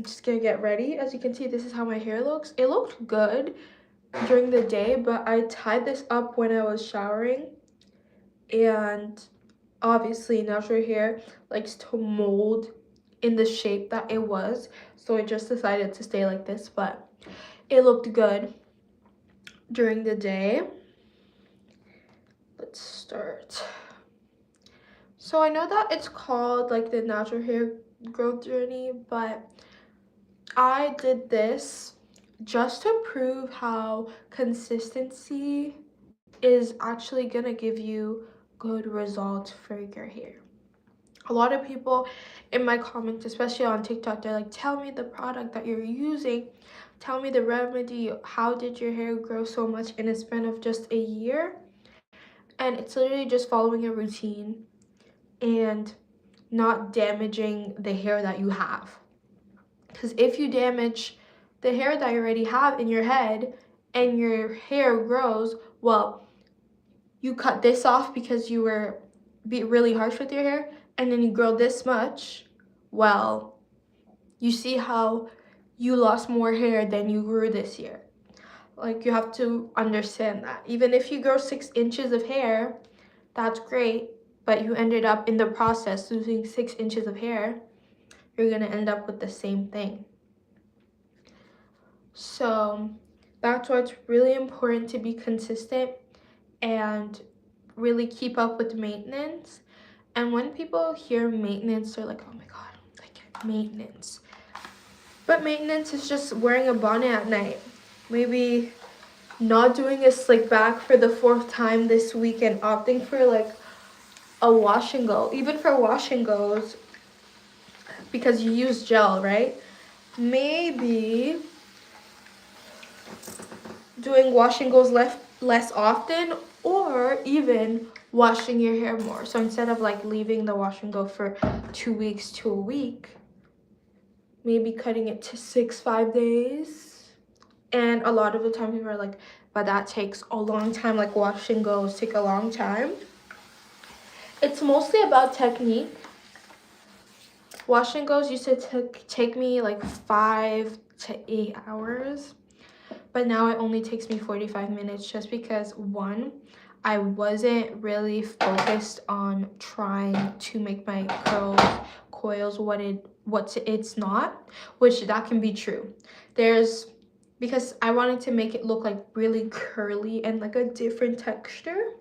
just gonna get ready. As you can see, this is how my hair looks. It looked good during the day, but I tied this up when I was showering, and obviously natural hair likes to mold in the shape that it was, so I just decided to stay like this, but it looked good during the day. Let's start. So I know that it's called like the natural hair growth journey, but I did this just to prove how consistency is actually gonna give you good results for your hair. A lot of people in my comments, especially on TikTok, they're like, tell me the product that you're using, tell me the remedy, how did your hair grow so much in a span of just a year? And it's literally just following a routine and not damaging the hair that you have. Because if you damage the hair that you already have in your head and your hair grows, well, you cut this off because you were really harsh with your hair, and then you grow this much, well, you see how you lost more hair than you grew this year. Like, you have to understand that. Even if you grow 6 inches of hair, that's great, but you ended up in the process losing 6 inches of hair, you're gonna end up with the same thing. So that's why it's really important to be consistent and really keep up with maintenance. And when people hear maintenance, they're like, oh my god, like maintenance. But maintenance is just wearing a bonnet at night. Maybe not doing a slick back for the 4th time this week and opting for like a wash and go. Even for wash and goes, because you use gel, right? Maybe doing wash and goes less often, or even washing your hair more. So instead of like leaving the wash and go for 2 weeks to a week, maybe cutting it to 5 days. And a lot of the time people are like, but that takes a long time, like wash and goes take a long time. It's mostly about technique. Wash and goes used to take me like 5 to 8 hours. But now it only takes me 45 minutes just because, one, I wasn't really focused on trying to make my coils what it's not, which that can be true. Because I wanted to make it look like really curly and like a different texture.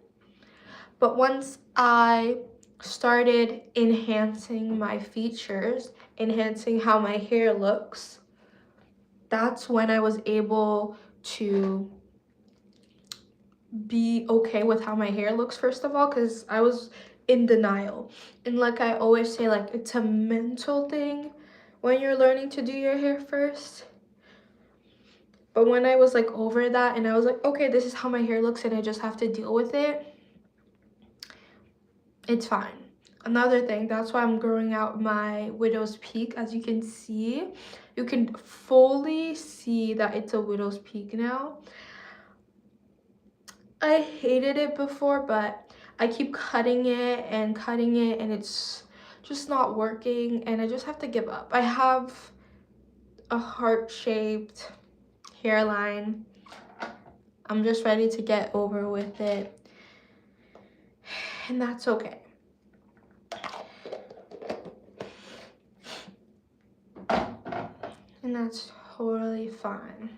But once I started enhancing my features, enhancing how my hair looks, that's when I was able to be okay with how my hair looks, first of all, because I was in denial. And like I always say, like, it's a mental thing when you're learning to do your hair first. But when I was like over that and I was like, okay, this is how my hair looks and I just have to deal with it, it's fine. Another thing, that's why I'm growing out my widow's peak. As you can see, you can fully see that it's a widow's peak now. I hated it before, but I keep cutting it and it's just not working, and I just have to give up. I have a heart-shaped hairline. I'm just ready to get over with it, and that's okay. And that's totally fine.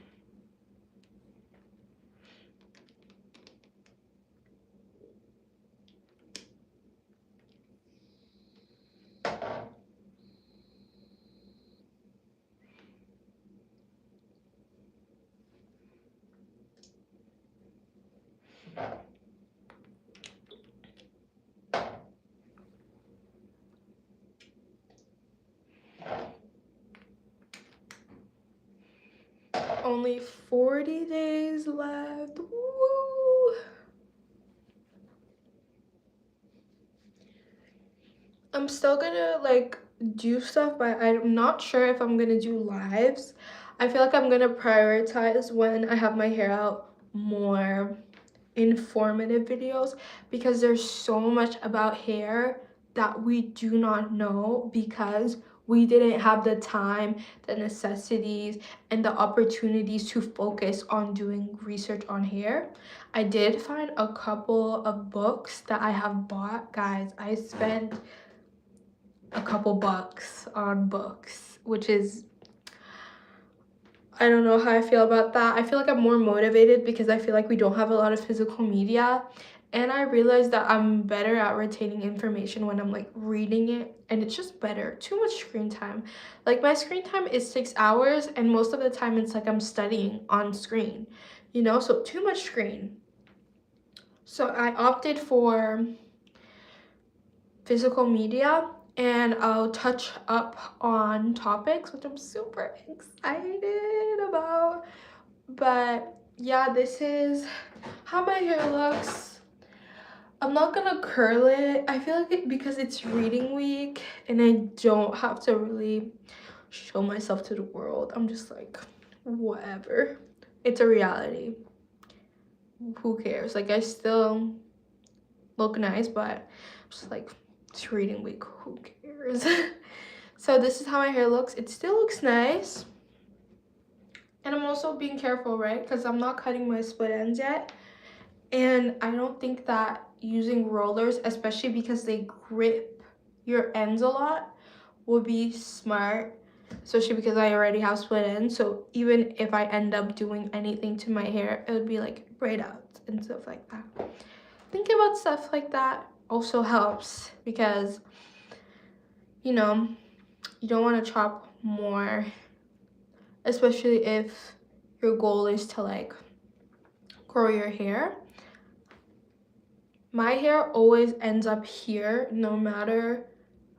Only 40 days left. Woo! I'm still gonna like do stuff, but I'm not sure if I'm gonna do lives. I feel like I'm gonna prioritize when I have my hair out more informative videos, because there's so much about hair that we do not know because we didn't have the time, the necessities, and the opportunities to focus on doing research on hair. I did find a couple of books that I have bought. Guys, I spent a couple bucks on books, which is, I don't know how I feel about that. I feel like I'm more motivated because I feel like we don't have a lot of physical media. And I realized that I'm better at retaining information when I'm like reading it, and it's just better. Too much screen time. Like my screen time is 6 hours, and most of the time it's like I'm studying on screen, you know, so too much screen. So I opted for physical media, and I'll touch up on topics, which I'm super excited about. But yeah, this is how my hair looks. I'm not gonna curl it. I feel like because it's reading week and I don't have to really show myself to the world, I'm just like, whatever. It's a reality. Who cares? Like, I still look nice, but I'm just like, it's reading week. Who cares? So this is how my hair looks. It still looks nice. And I'm also being careful, right? Because I'm not cutting my split ends yet. And I don't think that using rollers, especially because they grip your ends a lot, would be smart, especially because I already have split ends. So even if I end up doing anything to my hair, it would be like braid out and stuff like that. Thinking about stuff like that also helps because, you know, you don't want to chop more, especially if your goal is to like grow your hair. My hair always ends up here no matter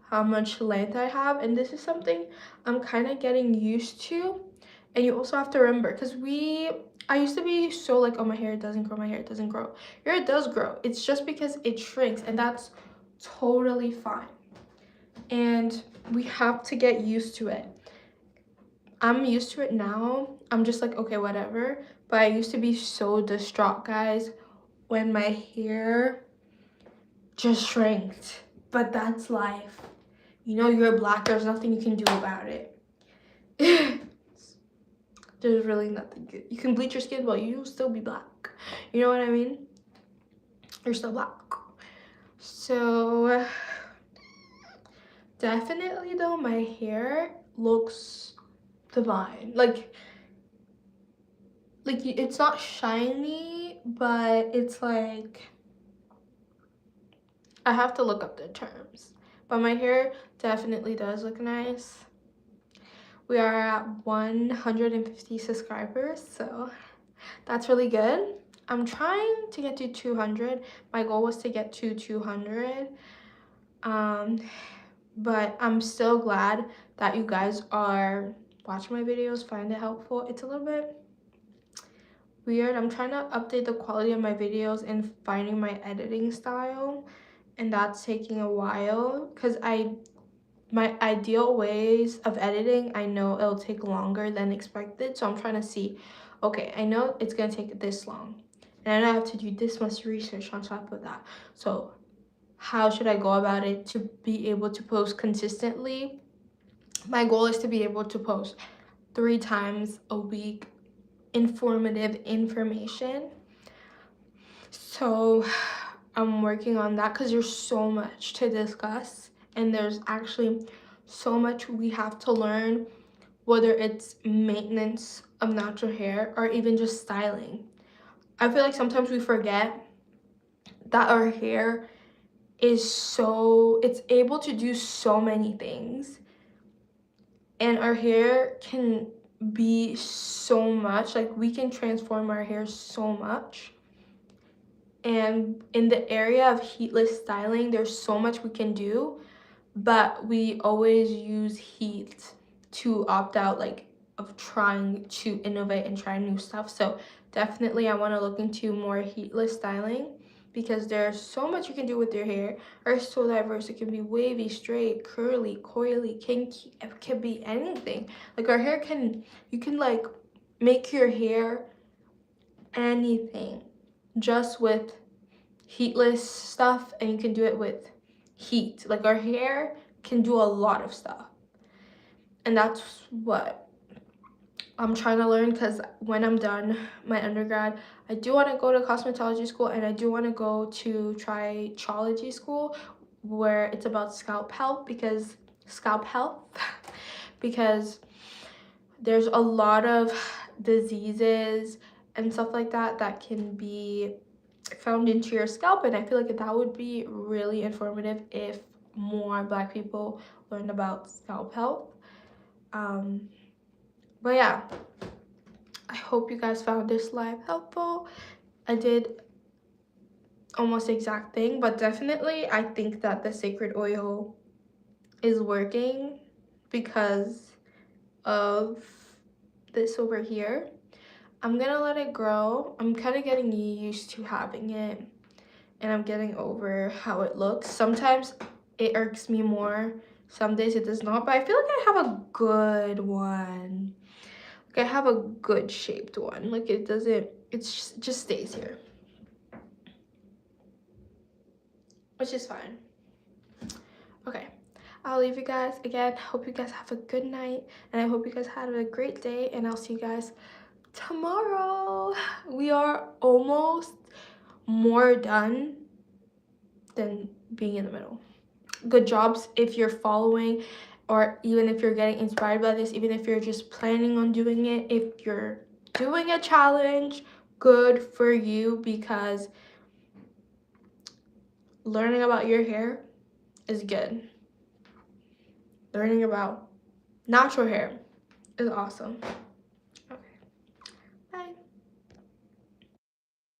how much length I have, and this is something I'm kind of getting used to. And you also have to remember, because I used to be so like, oh, my hair doesn't grow, my hair doesn't grow. Your hair does grow, it's just because it shrinks, and that's totally fine. And we have to get used to it. I'm used to it now. I'm just like, okay, whatever. But I used to be so distraught, guys, when my hair just shrank. But that's life. You know, you're black, there's nothing you can do about it. There's really nothing good. You can bleach your skin, but you'll still be black. You know what I mean? You're still black. So definitely though, my hair looks divine. Like it's not shiny, but it's like, I have to look up the terms. But my hair definitely does look nice. We are at 150 subscribers, so that's really good. I'm trying to get to 200. My goal was to get to 200. But I'm still glad that you guys are watching my videos, find it helpful. It's a little bit weird. I'm trying to update the quality of my videos and finding my editing style, and that's taking a while because my ideal ways of editing, I know it'll take longer than expected. So I'm trying to see, okay, I know it's gonna take this long, and I know I have to do this much research on top of that. So how should I go about it to be able to post consistently? My goal is to be able to post 3 times a week, informative information. So I'm working on that because there's so much to discuss, and there's actually so much we have to learn, whether it's maintenance of natural hair or even just styling. I feel like sometimes we forget that our hair it's able to do so many things, and our hair can be so much, like we can transform our hair so much. And in the area of heatless styling, there's so much we can do, but we always use heat to opt out, like, of trying to innovate and try new stuff. So definitely I want to look into more heatless styling because there's so much you can do with your hair. Our hair is so diverse. It can be wavy, straight, curly, coily, kinky. It can be anything. Like our hair you can like make your hair anything just with heatless stuff, and you can do it with heat. Like our hair can do a lot of stuff. And that's what I'm trying to learn, because when I'm done my undergrad, I do want to go to cosmetology school, and I do want to go to trichology school, where it's about scalp health, because because there's a lot of diseases and stuff like that that can be found into your scalp, and I feel like that would be really informative if more Black people learned about scalp health. But yeah, I hope you guys found this live helpful. I did almost the exact thing, but definitely I think that the sacred oil is working because of this over here. I'm gonna let it grow. I'm kind of getting used to having it, and I'm getting over how it looks. Sometimes it irks me more, some days it does not, but I feel like I have a good one. Like I have a good shaped one. Like it doesn't, just stays here, which is fine. Okay, I'll leave you guys. Again, hope you guys have a good night, and I hope you guys had a great day, and I'll see you guys tomorrow. We are almost more done than being in the middle. Good jobs if you're following, or even if you're getting inspired by this, even if you're just planning on doing it, if you're doing a challenge, good for you, because learning about your hair is good. Learning about natural hair is awesome.